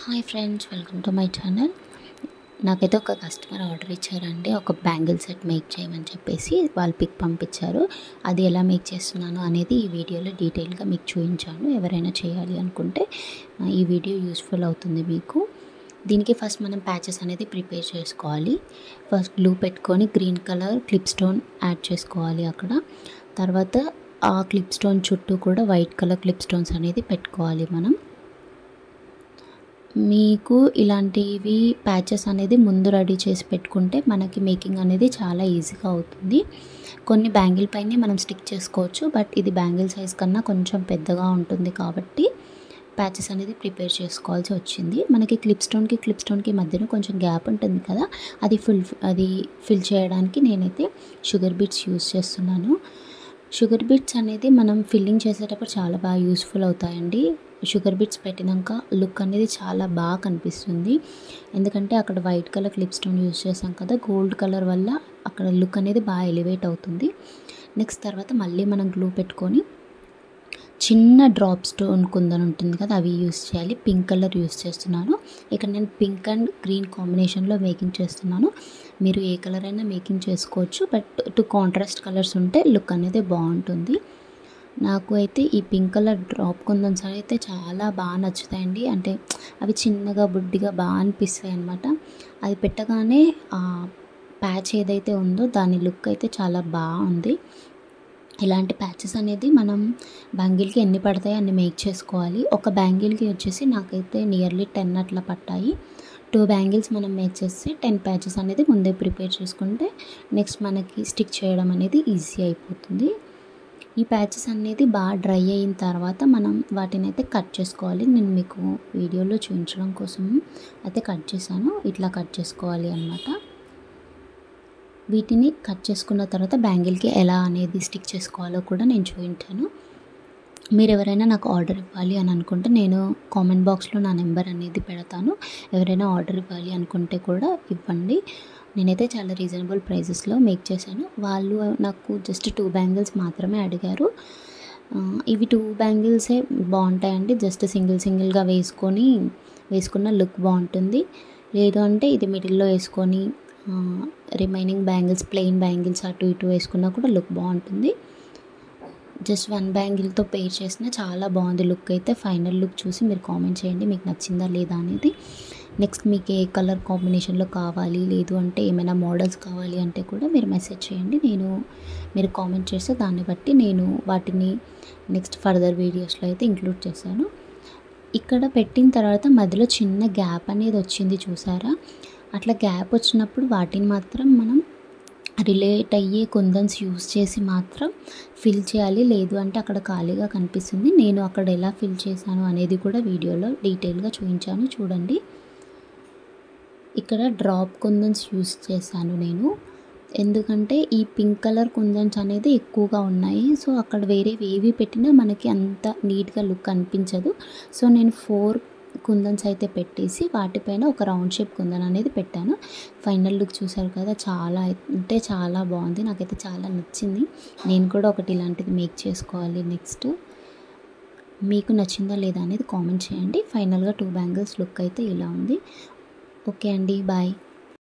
Hi friends, welcome to my channel. నాకైతే ఒక customer order ఇచ్చారండి, ఒక బ్యాంగిల్ సెట్ మేక్ చేయమని చెప్పేసి వాళ్ళు పిక్ పంపించారు. అది ఎలా మేక్ చేస్తున్నాను అనేది ఈ వీడియోలో డీటెయిల్గా మీకు చూపించాను. ఎవరైనా చేయాలి అనుకుంటే ఈ వీడియో యూస్ఫుల్ అవుతుంది మీకు. దీనికి ఫస్ట్ మనం ప్యాచెస్ అనేది ప్రిపేర్ చేసుకోవాలి. ఫస్ట్ గ్లూ పెట్టుకొని green colour clip stone add చేసుకోవాలి అక్కడ. తర్వాత ఆ క్లిప్ స్టోన్ చుట్టూ కూడా వైట్ కలర్ క్లిప్ స్టోన్స్ అనేది పెట్టుకోవాలి మనం. మీకు ఇలాంటివి ప్యాచెస్ అనేది ముందు రెడీ చేసి పెట్టుకుంటే మనకి మేకింగ్ అనేది చాలా ఈజీగా అవుతుంది. కొన్ని బ్యాంగిల్ పైనే మనం స్టిక్ చేసుకోవచ్చు, బట్ ఇది బ్యాంగిల్ సైజ్ కన్నా కొంచెం పెద్దగా ఉంటుంది కాబట్టి ప్యాచెస్ అనేది ప్రిపేర్ చేసుకోవాల్సి వచ్చింది. మనకి క్లిప్ స్టోన్కి మధ్యన కొంచెం గ్యాప్ ఉంటుంది కదా, అది ఫిల్ చేయడానికి నేనైతే షుగర్ బీట్స్ యూస్ చేస్తున్నాను. షుగర్ బీట్స్ అనేది మనం ఫిల్లింగ్ చేసేటప్పుడు చాలా బాగా యూస్ఫుల్ అవుతాయండి. షుగర్ బీట్స్ పెట్టినాక లుక్ అనేది చాలా బాగా కనిపిస్తుంది. ఎందుకంటే అక్కడ white colour clip stone use చేసాం కదా, గోల్డ్ కలర్ వల్ల అక్కడ లుక్ అనేది బాగా ఎలివేట్ అవుతుంది. నెక్స్ట్ తర్వాత మళ్ళీ మనం గ్లూ పెట్టుకొని చిన్న డ్రాప్ స్టోన్ కుందన్ ఉంటుంది కదా, అవి యూస్ చేయాలి. పింక్ కలర్ యూస్ చేస్తున్నాను. ఇక్కడ నేను పింక్ అండ్ గ్రీన్ కాంబినేషన్లో మేకింగ్ చేస్తున్నాను. మీరు ఏ కలర్ అయినా మేకింగ్ చేసుకోవచ్చు, బట్ టూ కాంట్రాస్ట్ కలర్స్ ఉంటే లుక్ అనేది బాగుంటుంది. నాకు అయితే ఈ పింక్ కలర్ డ్రాప్ కుందన్స్ అయితే చాలా బాగా నచ్చుతాయండి. అంటే అవి చిన్నగా బుడ్డిగా బాగా అనిపిస్తాయి అన్నమాట. అది పెట్టగానే ఆ ప్యాచ్ ఏదైతే ఉందో దాని లుక్ అయితే చాలా బాగుంది. ఇలాంటి ప్యాచెస్ అనేది మనం బ్యాంగిల్కి ఎన్ని పడతాయి అన్ని మేక్ చేసుకోవాలి. ఒక బ్యాంగిల్కి వచ్చేసి నాకైతే నియర్లీ 10 అట్లా పట్టాయి. 2 బ్యాంగిల్స్ మనం మేక్ చేస్తే 10 ప్యాచెస్ అనేది ముందే ప్రిపేర్ చేసుకుంటే నెక్స్ట్ మనకి స్టిక్ చేయడం అనేది ఈజీ అయిపోతుంది. ఈ ప్యాచెస్ అనేది బాగా డ్రై అయిన తర్వాత మనం వాటిని అయితే కట్ చేసుకోవాలి. నేను మీకు వీడియోలో చూపించడం కోసం అయితే కట్ చేశాను. ఇట్లా కట్ చేసుకోవాలి అన్నమాట. వీటిని కట్ చేసుకున్న తర్వాత బ్యాంగిల్కి ఎలా అనేది స్టిక్ చేసుకోవాలో కూడా నేను చూపించాను. మీరు ఎవరైనా నాకు ఆర్డర్ ఇవ్వాలి అని అనుకుంటే నేను కామెంట్ బాక్స్లో నా నెంబర్ అనేది పెడతాను. ఎవరైనా ఆర్డర్ ఇవ్వాలి అనుకుంటే కూడా ఇవ్వండి. నేనైతే చాలా రీజనబుల్ ప్రైజెస్లో మేక్ చేశాను. వాళ్ళు నాకు జస్ట్ 2 బ్యాంగిల్స్ మాత్రమే అడిగారు. ఇవి 2 బ్యాంగిల్సే బాగుంటాయండి. జస్ట్ సింగిల్గా వేసుకున్న లుక్ బాగుంటుంది. లేదు అంటే ఇది మిడిల్లో వేసుకొని రిమైనింగ్ బ్యాంగిల్స్ ప్లెయిన్ బ్యాంగిల్స్ అటు ఇటు వేసుకున్నా కూడా లుక్ బాగుంటుంది. జస్ట్ 1 బ్యాంగిల్తో పేర్ చేసిన చాలా బాగుంది లుక్ అయితే. ఫైనల్ లుక్ చూసి మీరు కామెంట్ చేయండి మీకు నచ్చిందా లేదా అనేది. నెక్స్ట్ మీకు ఏ కలర్ కాంబినేషన్లో కావాలి, లేదు అంటే ఏమైనా మోడల్స్ కావాలి అంటే కూడా మీరు మెసేజ్ చేయండి. మీరు కామెంట్ చేస్తే దాన్ని బట్టి నేను వాటిని నెక్స్ట్ ఫర్దర్ వీడియోస్లో అయితే ఇంక్లూడ్ చేశాను. ఇక్కడ పెట్టిన తర్వాత మధ్యలో చిన్న గ్యాప్ అనేది వచ్చింది చూసారా. అట్లా గ్యాప్ వచ్చినప్పుడు వాటిని మాత్రం మనం రిలేట్ అయ్యే కుందన్స్ యూస్ చేసి మాత్రం ఫిల్ చేయాలి. లేదు అంటే అక్కడ ఖాళీగా కనిపిస్తుంది. నేను అక్కడ ఎలా ఫిల్ చేశాను అనేది కూడా వీడియోలో డీటెయిల్గా చూపించాను చూడండి. ఇక్కడ డ్రాప్ కుందన్స్ యూస్ చేశాను నేను, ఎందుకంటే ఈ పింక్ కలర్ కుందన్స్ అనేది ఎక్కువగా ఉన్నాయి. సో అక్కడ వేరే ఏవి పెట్టినా మనకి అంత నీట్గా లుక్ అనిపించదు. సో నేను 4 కుందన్స్ అయితే పెట్టేసి వాటిపైన ఒక రౌండ్ షేప్ కుందన్ అనేది పెట్టాను. ఫైనల్ లుక్ చూసారు కదా, చాలా అంటే చాలా బాగుంది. నాకైతే చాలా నచ్చింది. నేను కూడా ఒకటి ఇలాంటిది మేక్ చేసుకోవాలి నెక్స్ట్. మీకు నచ్చిందా లేదా అనేది కామెంట్ చేయండి. ఫైనల్గా 2 బ్యాంగిల్స్ లుక్ అయితే ఇలా ఉంది. ఓకే అండి, బాయ్.